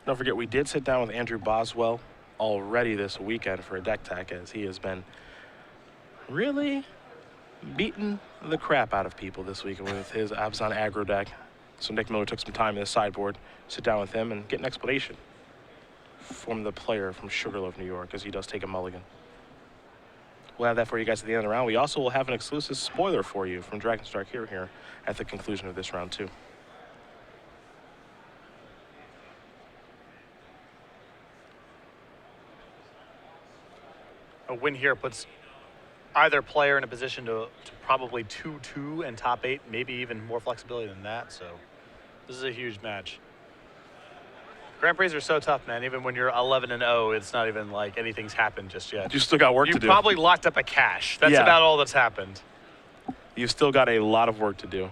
Don't forget, we did sit down with Andrew Boswell already this weekend for a deck tech, as he has been really beating the crap out of people this weekend with his Abzan aggro deck. So Nick Miller took some time in the sideboard, sit down with him and get an explanation from the player from Sugarloaf, New York, as he does take a mulligan. We'll have that for you guys at the end of the round. We also will have an exclusive spoiler for you from Dragon's Dark Hero here at the conclusion of this round, too. A win here puts either player in a position to probably 2-2 and top 8, maybe even more flexibility than that. So this is a huge match. Grand Prix are so tough, man. Even when you're 11-0, it's not even like anything's happened just yet. You still got work to do. You probably locked up a cash. That's about all that's happened. You've still got a lot of work to do.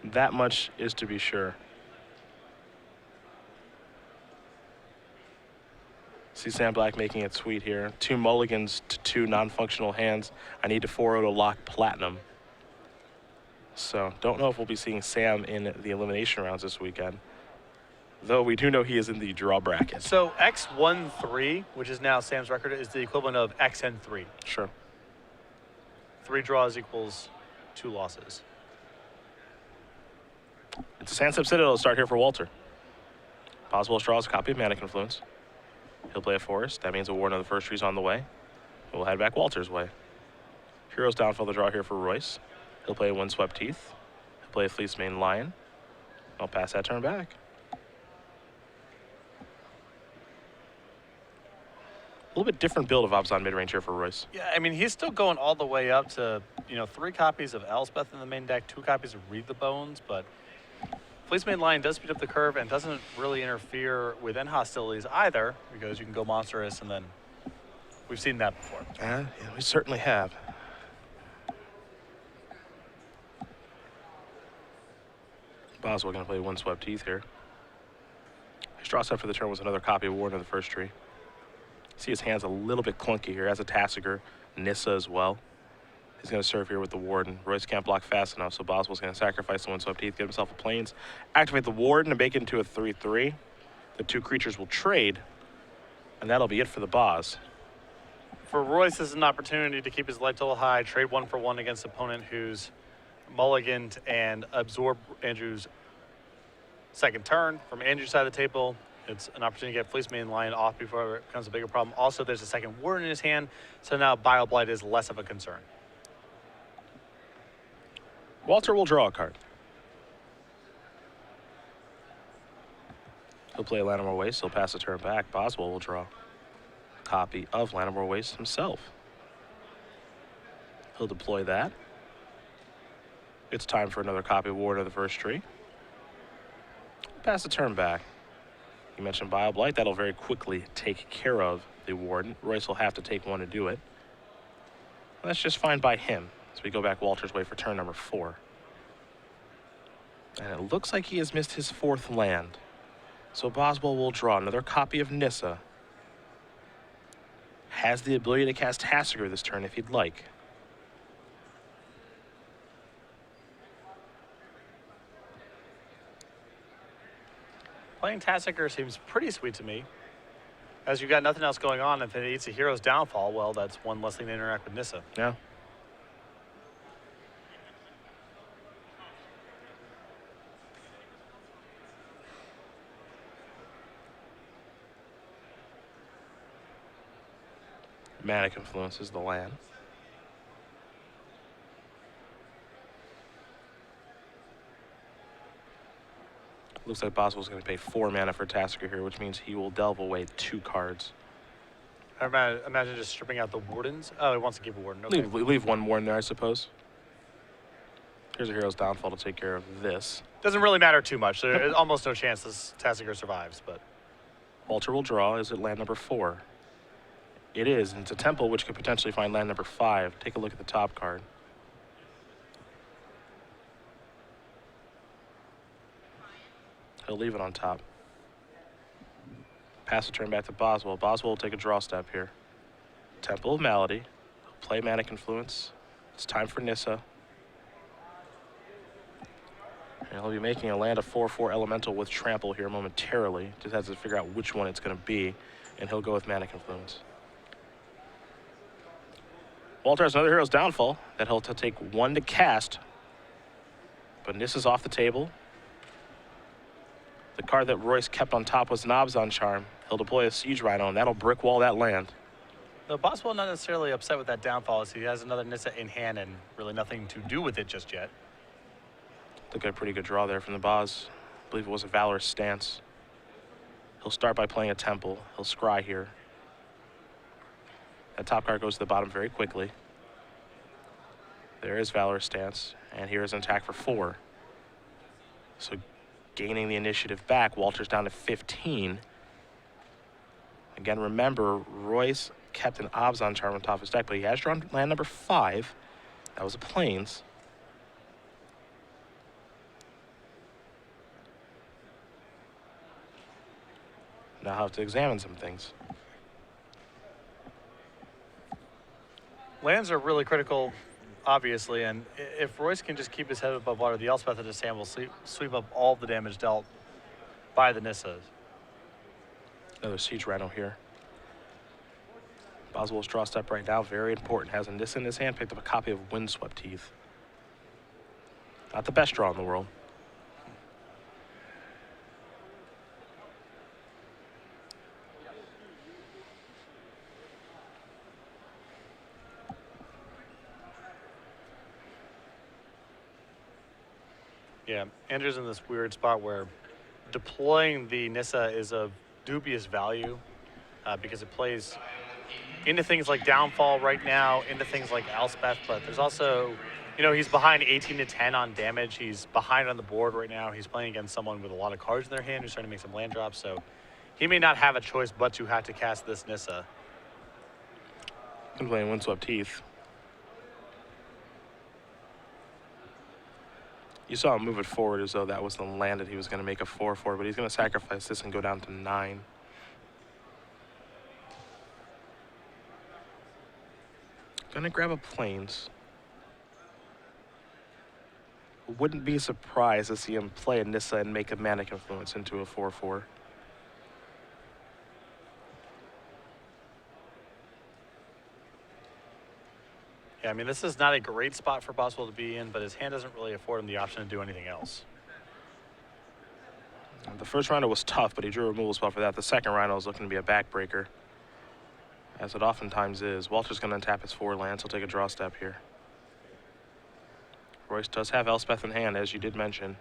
That much is to be sure. See Sam Black making it sweet here. 2 mulligans to 2 non-functional hands. I need to 4-0 to lock platinum. So don't know if we'll be seeing Sam in the elimination rounds this weekend. Though we do know he is in the draw bracket. So X1-3, which is now Sam's record, is the equivalent of XN3. Sure. 3 draws equals 2 losses. It's a Sandstep Citadel to start here for Walter. Boswell draws a copy of Mana Confluence. He'll play a Forest. That means a Warden of the First Tree's on the way. We'll head back Walter's way. Hero's Downfall to draw here for Royce. He'll play a Windswept Teeth. He'll play a Fleecemane Lion. I'll pass that turn back. A little bit different build of Abzan mid-range here for Royce. Yeah, I mean, he's still going all the way up to, 3 copies of Elspeth in the main deck, 2 copies of Read the Bones, but Fleecemane Lion does speed up the curve and doesn't really interfere with end hostilities either, because you can go monstrous, and then we've seen that before. Yeah, we certainly have. Boswell going to play Windswept Teeth here. His draw set for the turn was another copy of Warden of the First Tree. See his hand's a little bit clunky here. Has a Tassiger, Nissa as well. He's going to serve here with the Warden. Royce can't block fast enough, so Boswell's going to sacrifice the Windswept Teeth, get himself a Plains, activate the Warden, and make it into a 3-3. The 2 creatures will trade, and that'll be it for the Bos. For Royce, this is an opportunity to keep his life total high, trade 1-for-1 against an opponent who's mulliganed and absorb Andrew's second turn. From Andrew's side of the table, it's an opportunity to get Fleecemane Lion off before it becomes a bigger problem. Also, there's a second Warden in his hand, so now Bioblight is less of a concern. Walter will draw a card. He'll play Llanowar Waste. He'll pass the turn back. Boswell will draw a copy of Llanowar Waste himself. He'll deploy that. It's time for another copy of Warden of the First Tree. Pass the turn back. You mentioned Bioblight. That'll very quickly take care of the Warden. Royce will have to take 1 to do it. That's just fine by him. So we go back Walter's way for turn number 4. And it looks like he has missed his 4th land. So Boswell will draw another copy of Nissa. Has the ability to cast Tassiger this turn if he'd like. Playing Tassiger seems pretty sweet to me. As you've got nothing else going on, if it eats a Hero's Downfall, well, that's one less thing to interact with Nissa. Yeah. Mana Confluence is the land. Looks like Boswell's going to pay 4 mana for Tassiger here, which means he will delve away 2 cards. I imagine just stripping out the Wardens. Oh, he wants to keep a Warden. Okay. Leave 1 Warden there, I suppose. Here's a Hero's Downfall to take care of this. Doesn't really matter too much. There's almost no chance this Tassiger survives, but Walter will draw. Is it land number 4? It is, and it's a temple which could potentially find land number 5. Take a look at the top card. He'll leave it on top. Pass the turn back to Boswell. Boswell will take a draw step here. Temple of Malady. He'll play Mana Confluence. It's time for Nissa. And he'll be making a land of 4/4 elemental with trample here momentarily. Just has to figure out which one it's going to be, and he'll go with Mana Confluence. Walter has another Hero's Downfall that he'll take 1 to cast, but Nissa's off the table. The card that Royce kept on top was an Abzan Charm. He'll deploy a Siege Rhino, and that'll brick wall that land. Though Boswell not necessarily upset with that downfall, as he has another Nissa in hand and really nothing to do with it just yet. Look at a pretty good draw there from the Boz. I believe it was a Valorous Stance. He'll start by playing a Temple. He'll scry here. That top card goes to the bottom very quickly. There is Valorous Stance, and here's an attack for 4. So gaining the initiative back, Walter's down to 15. Again, remember, Royce kept an Abzan Charm on top of his deck, but he has drawn land number 5. That was a Plains. Now I'll have to examine some things. Lands are really critical, obviously, and if Royce can just keep his head above water, the Elspeth in his hand will sweep up all the damage dealt by the Nissas. Another Siege Rhino here. Boswell's draw step right now, very important. Has a Nissa in his hand, picked up a copy of Windswept Teeth. Not the best draw in the world. Yeah, Andrew's in this weird spot where deploying the Nissa is of dubious value because it plays into things like Downfall right now, into things like Elspeth, but there's also, you know, he's behind 18 to 10 on damage. He's behind on the board right now. He's playing against someone with a lot of cards in their hand who's trying to make some land drops, so he may not have a choice but to have to cast this Nissa. I'm playing Windswept Teeth. You saw him move it forward as though that was the land that he was going to make a 4/4, but he's going to sacrifice this and go down to 9. Gonna grab a Plains. Wouldn't be surprised to see him play a Nissa and make a Mana Confluence into a 4/4. Yeah, I mean, this is not a great spot for Boswell to be in, but his hand doesn't really afford him the option to do anything else. The first Rhino was tough, but he drew a removal spell for that. The second Rhino is looking to be a backbreaker, as it oftentimes is. Walter's going to untap his 4 lands. He'll take a draw step here. Royce does have Elspeth in hand, as you did mention.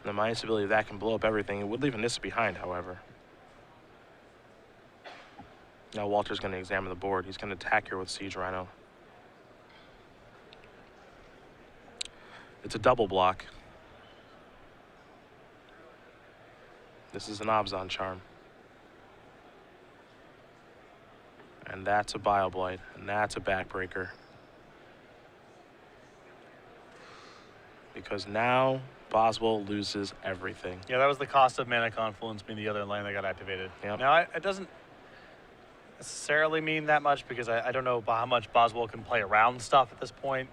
The minus ability of that can blow up everything. It would leave a Nissa behind, however. Now Walter's going to examine the board. He's going to attack here with Siege Rhino. It's a double block. This is an Abzan Charm. And that's a Bile-Blight, and that's a backbreaker. Because now Boswell loses everything. Yeah, that was the cost of Mana Confluence being the other land that got activated. Yep. Now, it doesn't necessarily mean that much because I don't know how much Boswell can play around stuff at this point.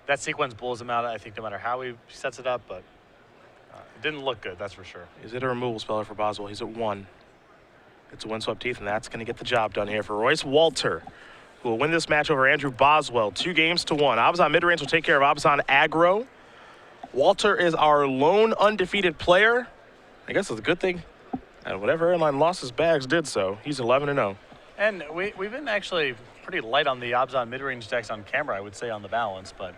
That sequence blows him out, I think, no matter how he sets it up, but it didn't look good, that's for sure. Is it a removal speller for Boswell? He's at 1. It's a Windswept Teeth, and that's going to get the job done here for Royce Walter, who will win this match over Andrew Boswell, 2-1. Abzan midrange will take care of Abzan aggro. Walter is our lone undefeated player. I guess it's a good thing. And whatever airline lost his bags did so. He's 11-0. And we've been actually pretty light on the Abzan mid-range decks on camera, I would say, on the balance, but